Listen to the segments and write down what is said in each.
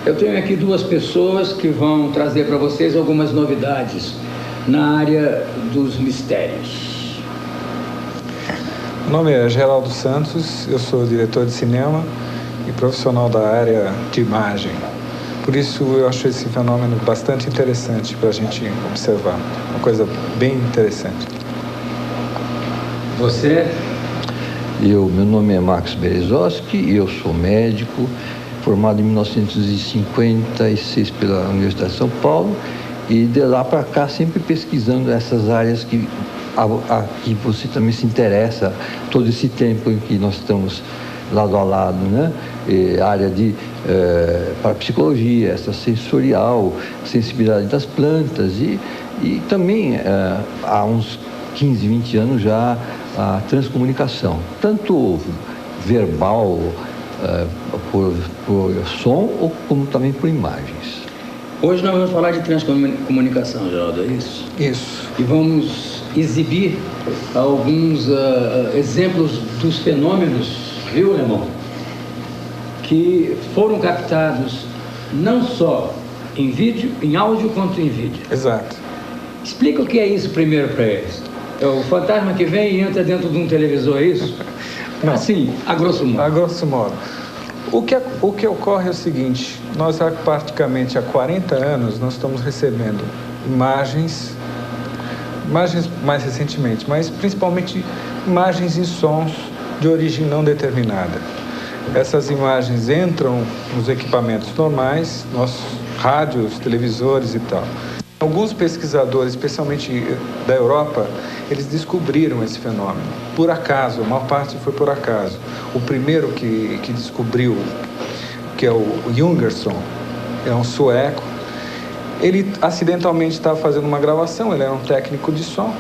Eu tenho aqui duas pessoas que vão trazer para vocês algumas novidades na área dos mistérios. Meu nome é Geraldo Santos, eu sou diretor de cinema e profissional da área de imagem. Por isso eu acho esse fenômeno bastante interessante para a gente observar, uma coisa bem interessante. Você? Meu nome é Max Berezowski, eu sou médico, formado em 1956 pela Universidade de São Paulo, e de lá para cá sempre pesquisando essas áreas que você também se interessa todo esse tempo em que nós estamos lado a lado, né? Área de parapsicologia, essa sensorial, sensibilidade das plantas e também há uns 15, 20 anos já a transcomunicação, tanto verbal, por som, como também por imagens. Hoje nós vamos falar de transcomunicação, Geraldo, é isso? Isso. E vamos exibir alguns exemplos dos fenômenos, viu, Lemão? Que foram captados não só em vídeo, em áudio, quanto em vídeo. Exato. Explica o que é isso primeiro para eles. É o fantasma que vem e entra dentro de um televisor, é isso? Não. Assim, a grosso modo. A grosso modo. O que ocorre é o seguinte, nós praticamente há 40 anos nós estamos recebendo imagens mais recentemente, mas principalmente imagens e sons de origem não determinada. Essas imagens entram nos equipamentos normais, nossos rádios, televisores e tal. Alguns pesquisadores, especialmente da Europa, eles descobriram esse fenômeno. Por acaso, a maior parte foi por acaso. O primeiro que descobriu, que é o Jungersson, é um sueco, ele acidentalmente estava fazendo uma gravação, ele era um técnico de som,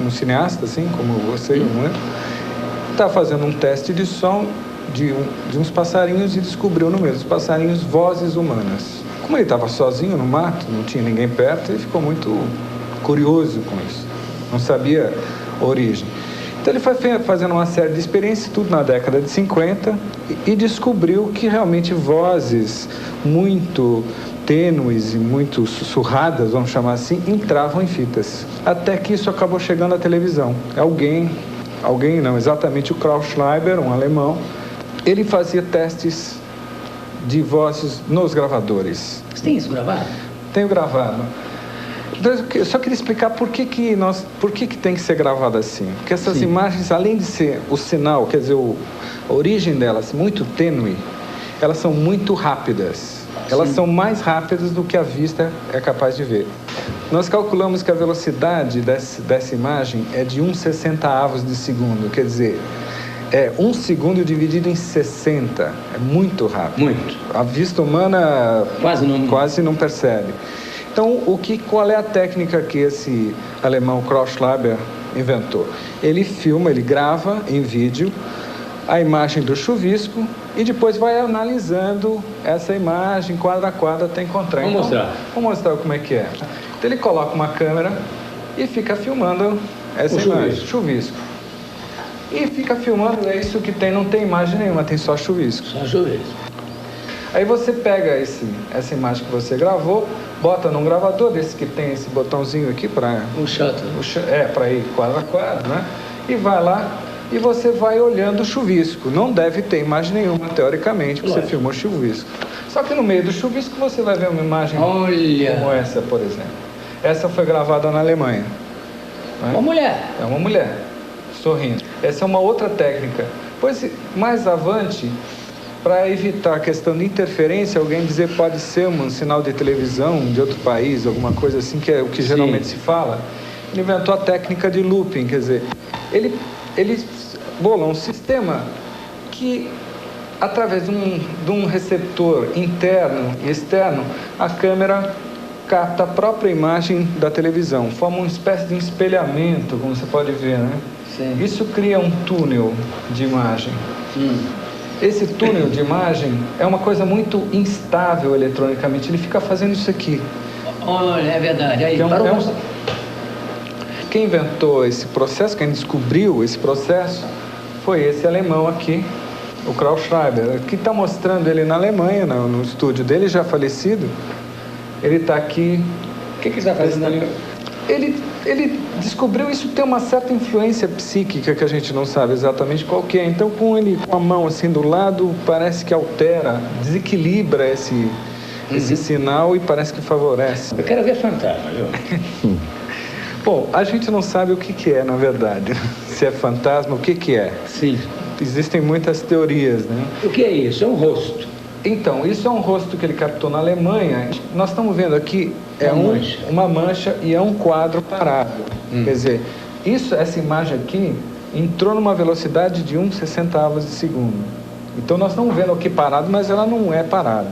um cineasta, assim como você, não é? Estava fazendo um teste de som de uns passarinhos e descobriu no meio dos passarinhos vozes humanas. Como ele estava sozinho no mato, não tinha ninguém perto, ele ficou muito curioso com isso. Não sabia a origem. Então ele foi fazendo uma série de experiências, tudo na década de 50, e descobriu que realmente vozes muito tênues e muito sussurradas, vamos chamar assim, entravam em fitas. Até que isso acabou chegando à televisão. Alguém não, exatamente o Klaus Schreiber, um alemão, ele fazia testes de vozes nos gravadores. Você tem isso gravado? Tenho gravado. Eu só queria explicar por que tem que ser gravado assim. Porque essas imagens, além de ser o sinal, quer dizer, a origem delas muito tênue, elas são muito rápidas. Elas são mais rápidas do que a vista é capaz de ver. Nós calculamos que a velocidade dessa imagem é de 1/60 de segundo, quer dizer, é 1 segundo dividido em 60. É muito rápido. Muito. A vista humana quase não percebe. Então, qual é a técnica que esse alemão Klaus Schreiber inventou? Ele filma, ele grava em vídeo a imagem do chuvisco e depois vai analisando essa imagem quadro a quadro até encontrar. Vamos mostrar. Vamos mostrar como é que é. Então, ele coloca uma câmera e fica filmando essa imagem, chuvisco. E fica filmando, é isso que tem, não tem imagem nenhuma, tem só chuvisco. Só chuvisco. Aí você pega essa imagem que você gravou, bota num gravador, desse que tem esse botãozinho aqui para... Um shutter. Para ir quadro a quadro, né? E vai lá e você vai olhando o chuvisco. Não deve ter imagem nenhuma, teoricamente, porque você filmou o chuvisco. Só que no meio do chuvisco você vai ver uma imagem como essa, por exemplo. Essa foi gravada na Alemanha. Né? Uma mulher. É uma mulher, sorrindo. Essa é uma outra técnica. Pois, mais avante, para evitar a questão de interferência, alguém dizer pode ser um sinal de televisão de outro país, alguma coisa assim, que é o que geralmente se fala, ele inventou a técnica de looping, quer dizer, ele bolou um sistema que, através de um receptor interno e externo, a câmera capta a própria imagem da televisão, forma uma espécie de espelhamento, como você pode ver, né? Sim. Isso cria um túnel de imagem. Esse túnel de imagem é uma coisa muito instável eletronicamente. Ele fica fazendo isso aqui. Olha, é verdade. Aí, Quem inventou esse processo, quem descobriu esse processo, foi esse alemão aqui, o Klaus Schreiber, que está mostrando ele na Alemanha, no estúdio dele, já falecido. Ele está aqui. O que ele está fazendo ali? Ele descobriu isso, tem uma certa influência psíquica que a gente não sabe exatamente qual que é. Então, com a mão assim do lado, parece que altera, desequilibra esse sinal e parece que favorece. Eu quero ver fantasma, viu? Bom, a gente não sabe o que é, na verdade. Se é fantasma, o que é. Sim. Existem muitas teorias, né? O que é isso? É um rosto. Então, isso é um rosto que ele captou na Alemanha. Nós estamos vendo aqui uma mancha e é um quadro parado. Quer dizer, essa imagem aqui entrou numa velocidade de 1/60 de segundo. Então, nós estamos vendo aqui parado, mas ela não é parada.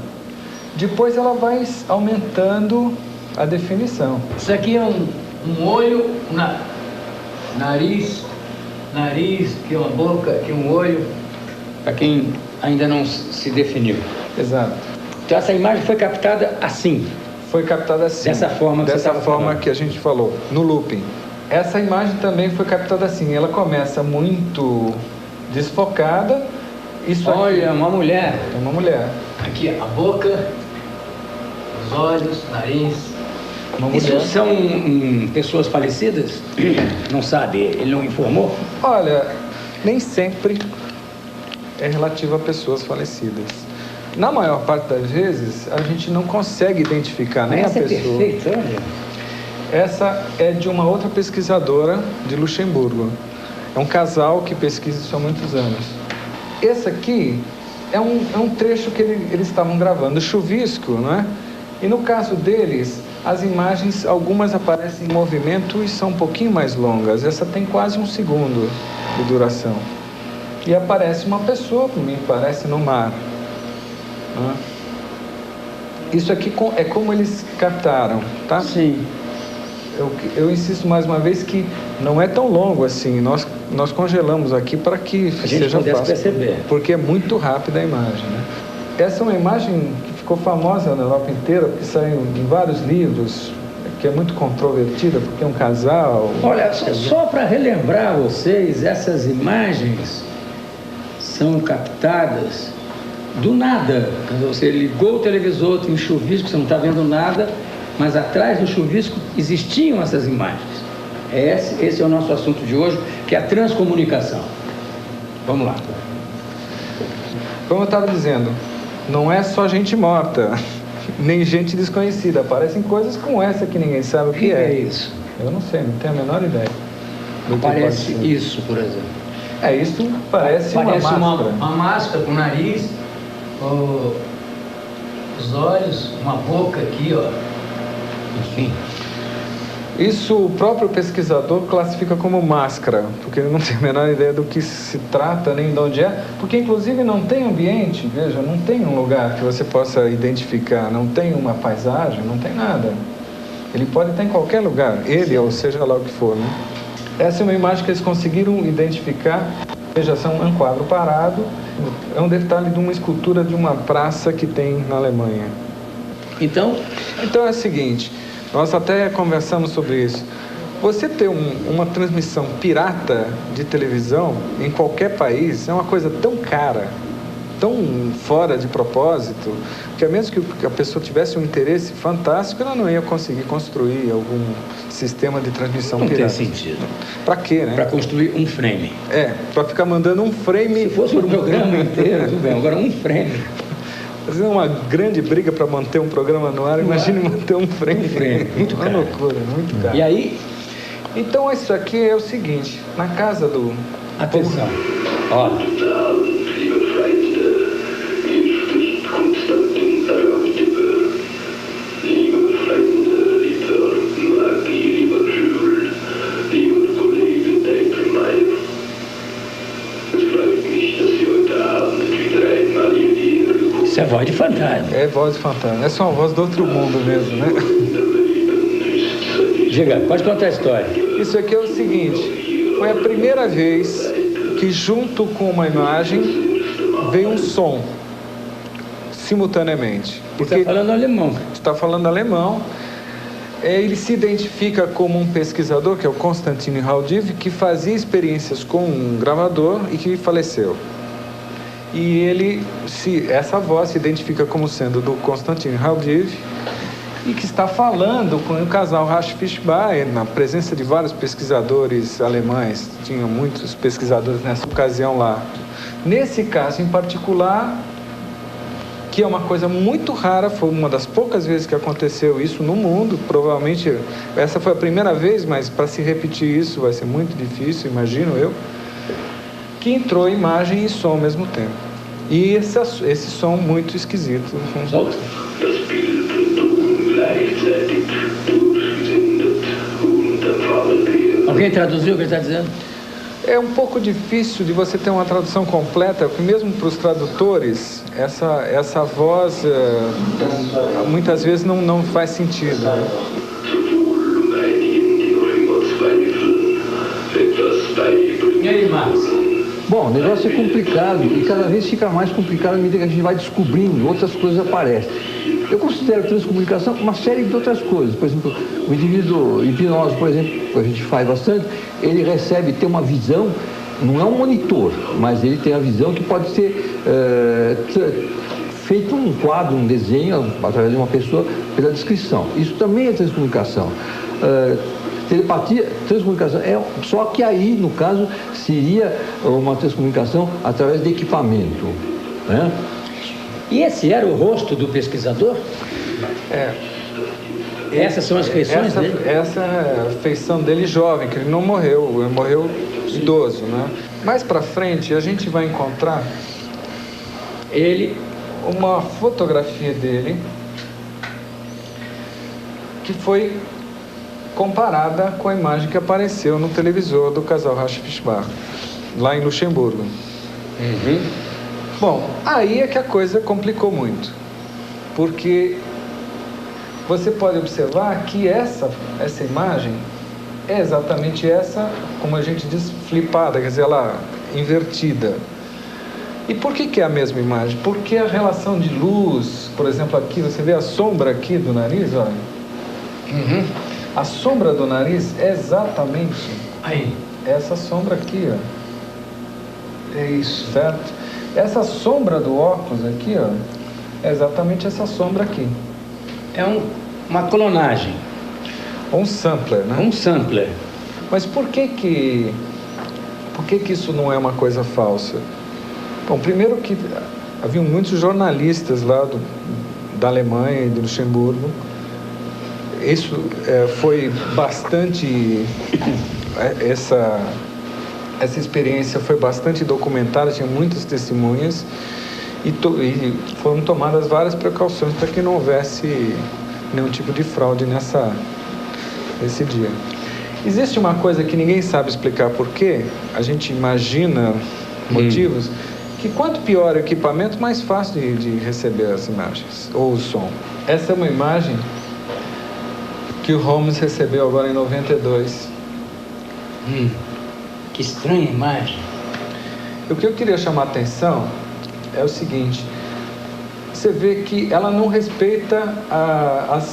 Depois ela vai aumentando a definição. Isso aqui é um olho, nariz, aqui uma boca, aqui um olho, para quem ainda não se definiu. Exato. Então essa imagem foi captada assim. Foi captada assim. Dessa forma que Dessa forma que a gente falou, no looping. Essa imagem também foi captada assim. Ela começa muito desfocada. Olha, uma mulher. É uma mulher. Aqui a boca, os olhos, nariz. Isso são pessoas falecidas? Não sabe, ele não informou? Olha, nem sempre é relativo a pessoas falecidas. Na maior parte das vezes, a gente não consegue identificar nem a pessoa. Essa é perfeita, olha. Essa é de uma outra pesquisadora de Luxemburgo. É um casal que pesquisa isso há muitos anos. Esse aqui é um trecho que eles estavam gravando, chuvisco, não é? E no caso deles, as imagens, algumas aparecem em movimento e são um pouquinho mais longas. Essa tem quase 1 segundo de duração. E aparece uma pessoa, para mim, parece no mar. Isso aqui é como eles captaram, tá? Sim. Eu insisto mais uma vez que não é tão longo assim. Nós congelamos aqui para que seja fácil. Perceber. Porque é muito rápida a imagem, né? Essa é uma imagem que ficou famosa na Europa inteira, porque saiu em vários livros, que é muito controvertida, porque é um casal... Olha, só para relembrar vocês, essas imagens são captadas do nada. Você ligou o televisor, tem um chuvisco, você não está vendo nada, mas atrás do chuvisco existiam essas imagens. Esse é o nosso assunto de hoje, que é a transcomunicação. Vamos lá. Como eu estava dizendo, não é só gente morta, nem gente desconhecida. Aparecem coisas como essa que ninguém sabe o que é. O que é isso? Eu não sei, não tenho a menor ideia. Parece isso, por exemplo. Isso parece uma máscara. Uma máscara com o nariz, os olhos, uma boca aqui, ó. Enfim. Isso o próprio pesquisador classifica como máscara, porque ele não tem a menor ideia do que se trata, nem de onde é, porque inclusive não tem ambiente, veja, não tem um lugar que você possa identificar, não tem uma paisagem, não tem nada. Ele pode estar em qualquer lugar, ou seja lá o que for, né? Essa é uma imagem que eles conseguiram identificar, veja, é um quadro parado, é um detalhe de uma escultura de uma praça que tem na Alemanha. Então é o seguinte, nós até conversamos sobre isso. Você ter uma transmissão pirata de televisão em qualquer país é uma coisa tão cara, tão fora de propósito, que a menos que a pessoa tivesse um interesse fantástico, ela não ia conseguir construir algum sistema de transmissão pirata. Não tem sentido. Para quê, né? Para construir um frame. Para ficar mandando um frame... Se fosse um programa inteiro, tudo bem. Agora um frame. Fazer uma grande briga para manter um programa no ar, imagine manter um frame. Muito caro. Uma loucura, muito caro. E aí? Então, isso aqui é o seguinte, na casa do... Atenção. Olha. Isso é voz de fantasma. É voz de fantasma. Essa é uma voz do outro mundo mesmo, né? Diga, pode contar a história. Isso aqui é o seguinte, foi a primeira vez que junto com uma imagem veio um som, simultaneamente. Você está falando alemão. Está falando alemão. Ele se identifica como um pesquisador, que é o Konstantin Haudiv, que fazia experiências com um gravador e que faleceu. E essa voz se identifica como sendo do Konstantin Haudive, e que está falando com o casal Rasch-Fischbach, na presença de vários pesquisadores alemães. Tinha muitos pesquisadores nessa ocasião lá. Nesse caso em particular, que é uma coisa muito rara, foi uma das poucas vezes que aconteceu isso no mundo, provavelmente essa foi a primeira vez, mas para se repetir isso vai ser muito difícil, imagino eu, que entrou imagem e som ao mesmo tempo. E esse som muito esquisito. Solta. Alguém traduziu o que ele está dizendo? É um pouco difícil de você ter uma tradução completa, porque mesmo para os tradutores, essa voz muitas vezes não faz sentido. E aí, Marcos? Bom, o negócio é complicado e cada vez fica mais complicado à medida que a gente vai descobrindo, outras coisas aparecem. Eu considero transcomunicação uma série de outras coisas. Por exemplo, o indivíduo hipnose, por exemplo, que a gente faz bastante, ele tem uma visão, não é um monitor, mas ele tem a visão que pode ser feito um quadro, um desenho, através de uma pessoa, pela descrição. Isso também é transcomunicação. Telepatia, transcomunicação, só que aí, no caso, seria uma transcomunicação através de equipamento, né? E esse era o rosto do pesquisador? Essas são as feições dele? Essa é a feição dele jovem, que ele não morreu, ele morreu idoso, né? Mais para frente, a gente vai encontrar uma fotografia dele que foi comparada com a imagem que apareceu no televisor do casal Rasch-Fischbach, lá em Luxemburgo. Bom, aí é que a coisa complicou muito, porque você pode observar que essa imagem é exatamente essa, como a gente diz, flipada, quer dizer, ela invertida. E por que é a mesma imagem? Porque a relação de luz, por exemplo, aqui, você vê a sombra aqui do nariz, olha. A sombra do nariz é exatamente essa sombra aqui, ó. É isso, certo? Essa sombra do óculos aqui, ó, é exatamente essa sombra aqui. É uma clonagem. Um sampler, né? Um sampler. Mas por que isso não é uma coisa falsa? Bom, primeiro que haviam muitos jornalistas lá da Alemanha e do Luxemburgo. Isso foi bastante... Essa experiência foi bastante documentada, tinha muitas testemunhas e foram tomadas várias precauções para que não houvesse nenhum tipo de fraude nesse dia. Existe uma coisa que ninguém sabe explicar por quê, a gente imagina motivos, que quanto pior o equipamento, mais fácil de receber as imagens, ou o som. Essa é uma imagem que o Holmes recebeu agora em 92. Que estranha imagem. O que eu queria chamar a atenção é o seguinte: você vê que ela não respeita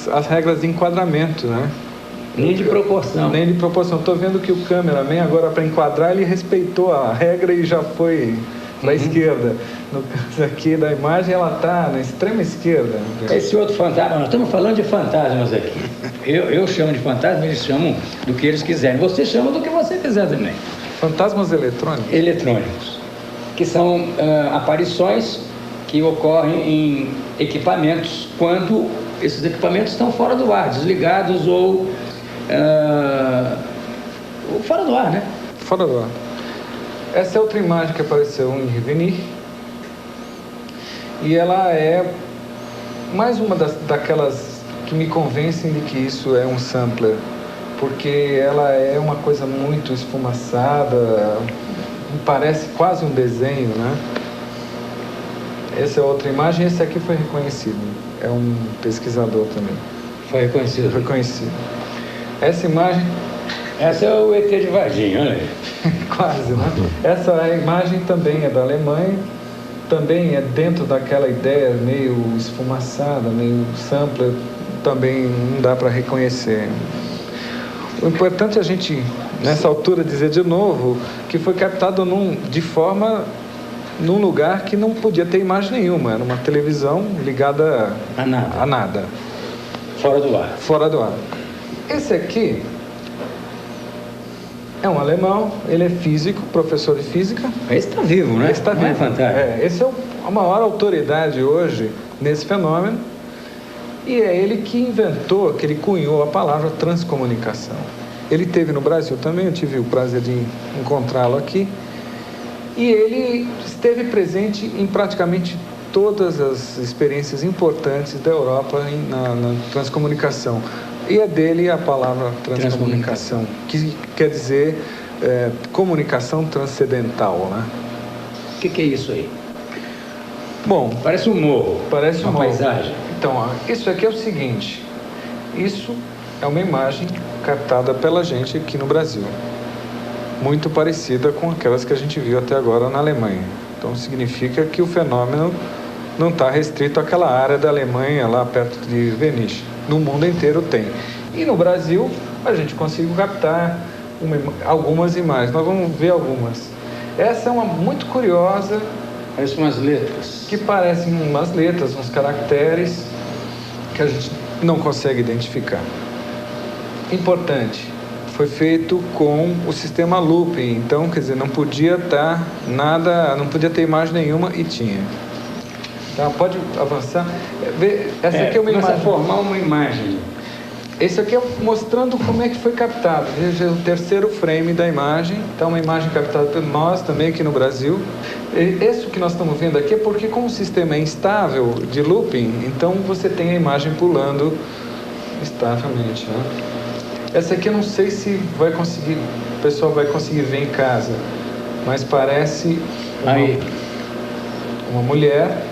as regras de enquadramento, né? Nem de proporção. Nem de proporção. Estou vendo que o cameraman agora, para enquadrar, ele respeitou a regra e já foi na esquerda. No caso aqui da imagem, ela está na extrema esquerda. Esse outro fantasma, nós estamos falando de fantasmas aqui. Eu chamo de fantasma, eles chamam do que eles quiserem. Você chama do que você quiser também. Fantasmas eletrônicos? Eletrônicos. Que são aparições que ocorrem em equipamentos quando esses equipamentos estão fora do ar, desligados ou fora do ar, né? Fora do ar. Essa é outra imagem que apareceu em Revenir. E ela é mais uma daquelas que me convencem de que isso é um sampler, porque ela é uma coisa muito esfumaçada, parece quase um desenho, né? Essa é outra imagem, esse aqui foi reconhecido, é um pesquisador também. Foi reconhecido? Reconhecido. Essa imagem... Essa é o ET de Varginha, olha aí. Quase, né? Essa imagem também é da Alemanha, também é dentro daquela ideia meio esfumaçada, meio sampler, também não dá para reconhecer. O importante é a gente, nessa altura, dizer de novo que foi captado de forma num lugar que não podia ter imagem nenhuma. Era uma televisão ligada a nada. Fora do ar. Fora do ar. Esse aqui é um alemão, ele é físico, professor de física. Esse está vivo, né? Esse está vivo. É fantástico. Esse é a maior autoridade hoje nesse fenômeno. E é ele que inventou, que ele cunhou a palavra transcomunicação. Ele esteve no Brasil também, eu tive o prazer de encontrá-lo aqui. E ele esteve presente em praticamente todas as experiências importantes da Europa na transcomunicação. E é dele a palavra transcomunicação, que quer dizer comunicação transcendental, né? O que é isso aí? Bom, parece um morro. Parece uma paisagem. Então, ó, isso aqui é o seguinte. Isso é uma imagem captada pela gente aqui no Brasil. Muito parecida com aquelas que a gente viu até agora na Alemanha. Então, significa que o fenômeno não está restrito àquela área da Alemanha, lá perto de Venice. No mundo inteiro tem. E no Brasil, a gente conseguiu captar algumas imagens. Nós vamos ver algumas. Essa é uma muito curiosa. Parece umas letras. Que parecem umas letras, uns caracteres que a gente não consegue identificar. Importante. Foi feito com o sistema looping. Então, quer dizer, não podia estar nada, não podia ter imagem nenhuma e tinha. Tá, pode avançar. Essa aqui é uma imagem. Começa a formar uma imagem. Esse aqui é mostrando como é que foi captado. Veja o terceiro frame da imagem. Então, uma imagem captada por nós também aqui no Brasil. Isso que nós estamos vendo aqui é porque, como o sistema é instável de looping, então você tem a imagem pulando estavelmente, né? Essa aqui eu não sei se o pessoal vai conseguir ver em casa, mas parece uma mulher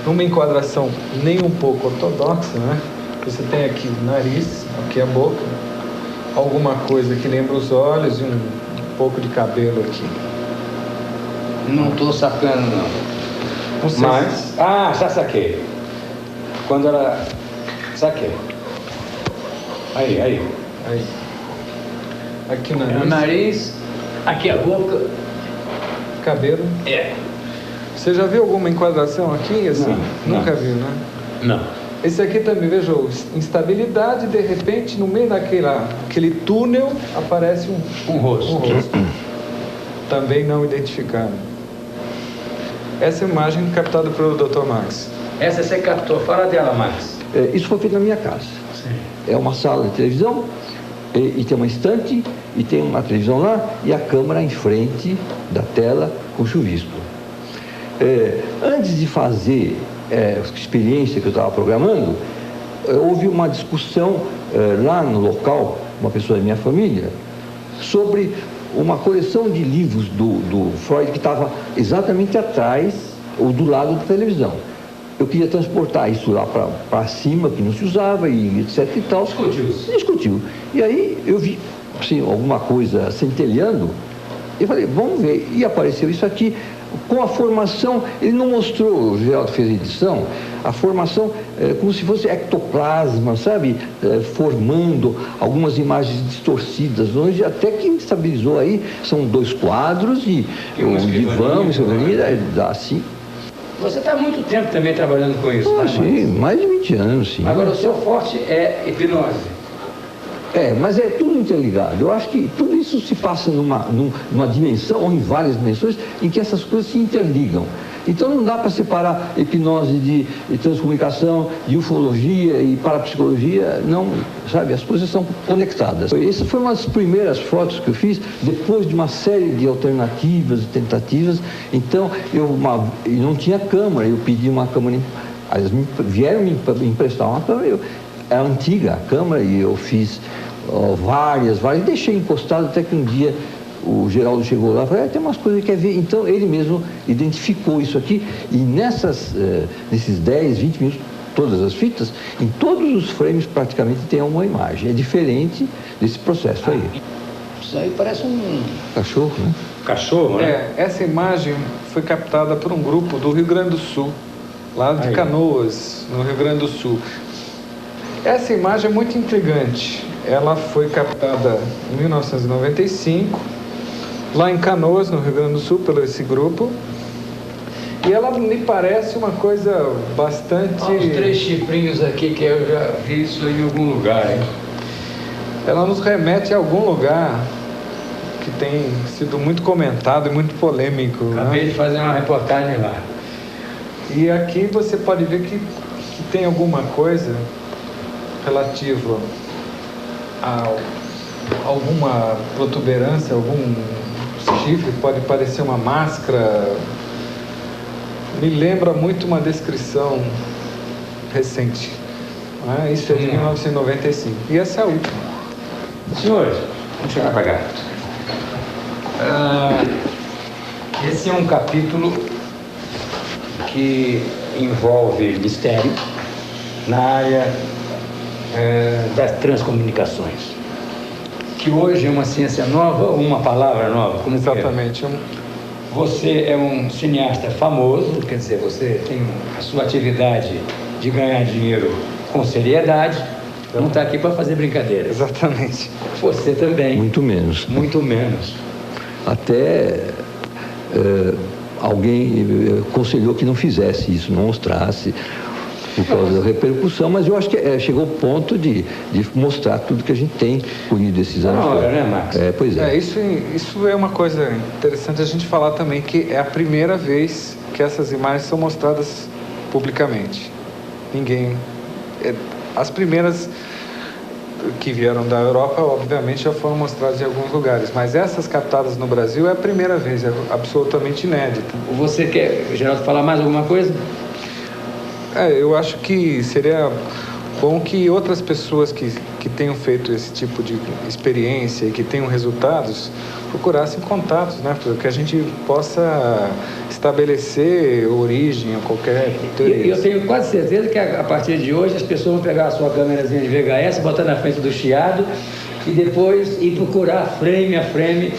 numa enquadração nem um pouco ortodoxa, né? Você tem aqui o nariz, aqui a boca, alguma coisa que lembra os olhos e um pouco de cabelo aqui. Não estou sacando, não. Não sei. Mas... já saquei. Quando ela... Saquei. Aí. Aqui o nariz. O nariz, aqui a boca. Cabelo. Você já viu alguma enquadração aqui, assim? Não. Nunca viu, né? Não. Esse aqui também, veja, instabilidade, de repente, no meio daquele túnel, aparece um rosto. Também não identificado. Essa imagem captada pelo Dr. Max. Essa você captou. Fala dela, Max. Isso foi feito na minha casa. Sim. É uma sala de televisão, e tem uma estante, e tem uma televisão lá, e a câmera em frente da tela com chuvisco. Antes de fazer a experiência que eu estava programando, houve uma discussão lá no local, uma pessoa da minha família, sobre uma coleção de livros do Freud que estava exatamente atrás ou do lado da televisão. Eu queria transportar isso lá para cima, que não se usava, e etc e tal. Discutiu. E aí eu vi assim, alguma coisa centelhando, e falei, vamos ver. E apareceu isso aqui. Com a formação, ele não mostrou, o Geraldo fez a edição, a formação como se fosse ectoplasma, sabe? Formando algumas imagens distorcidas, onde até que estabilizou aí, são 2 quadros e um divã, assim. Você está há muito tempo também trabalhando com isso, tá? Sim, mais de 20 anos, sim. Agora, o seu forte é hipnose. Mas é tudo interligado. Eu acho que tudo isso se passa numa dimensão, ou em várias dimensões, em que essas coisas se interligam. Então não dá para separar hipnose de transcomunicação, de ufologia e parapsicologia, não, sabe? As coisas são conectadas. Essa foi uma das primeiras fotos que eu fiz, depois de uma série de alternativas e tentativas. Então, eu não tinha câmera, eu pedi uma câmera, vieram me emprestar uma câmera, é antiga a câmera, e eu fiz várias, deixei encostado até que um dia o Geraldo chegou lá e falou, tem umas coisas que quer ver. Então ele mesmo identificou isso aqui, e nesses 10, 20 minutos, todas as fitas, em todos os frames praticamente tem uma imagem. É diferente desse processo aí. Isso aí parece um cachorro, né? Cachorro, né? Essa imagem foi captada por um grupo do Rio Grande do Sul, lá de Canoas, no Rio Grande do Sul. Essa imagem é muito intrigante. Ela foi captada em 1995, lá em Canoas, no Rio Grande do Sul, pelo esse grupo. E ela me parece uma coisa bastante... Olha os 3 chifrinhos aqui, que eu já vi isso em algum lugar, hein? Ela nos remete a algum lugar que tem sido muito comentado e muito polêmico. Acabei de fazer uma reportagem lá. E aqui você pode ver que tem alguma coisa relativa a alguma protuberância, algum chifre, pode parecer uma máscara. Me lembra muito uma descrição recente. Né? Isso é de 1995. E essa é a última. Senhores, vamos chegar para cá. Esse é um capítulo que envolve mistério na área das transcomunicações, que hoje é uma ciência nova ou uma palavra nova? Como exatamente. Você é um cineasta famoso, quer dizer, você tem a sua atividade de ganhar dinheiro com seriedade, não está aqui para fazer brincadeira. Exatamente. Você também. Muito menos. Muito menos. Até alguém aconselhou que não fizesse isso, não mostrasse, por causa da repercussão, mas eu acho que chegou o ponto de mostrar tudo que a gente tem colhido esses anos. Não, né, Max? Pois é. Isso é uma coisa interessante a gente falar também, que é a primeira vez que essas imagens são mostradas publicamente. Ninguém... As primeiras que vieram da Europa, obviamente, já foram mostradas em alguns lugares, mas essas captadas no Brasil é a primeira vez, é absolutamente inédita. Você quer, Geraldo, falar mais alguma coisa? Eu acho que seria bom que outras pessoas que tenham feito esse tipo de experiência e que tenham resultados procurassem contatos, né? Para que a gente possa estabelecer origem a qualquer interesse. E eu tenho quase certeza que a partir de hoje as pessoas vão pegar a sua câmerazinha de VHS, botar na frente do chiado e depois ir procurar frame a frame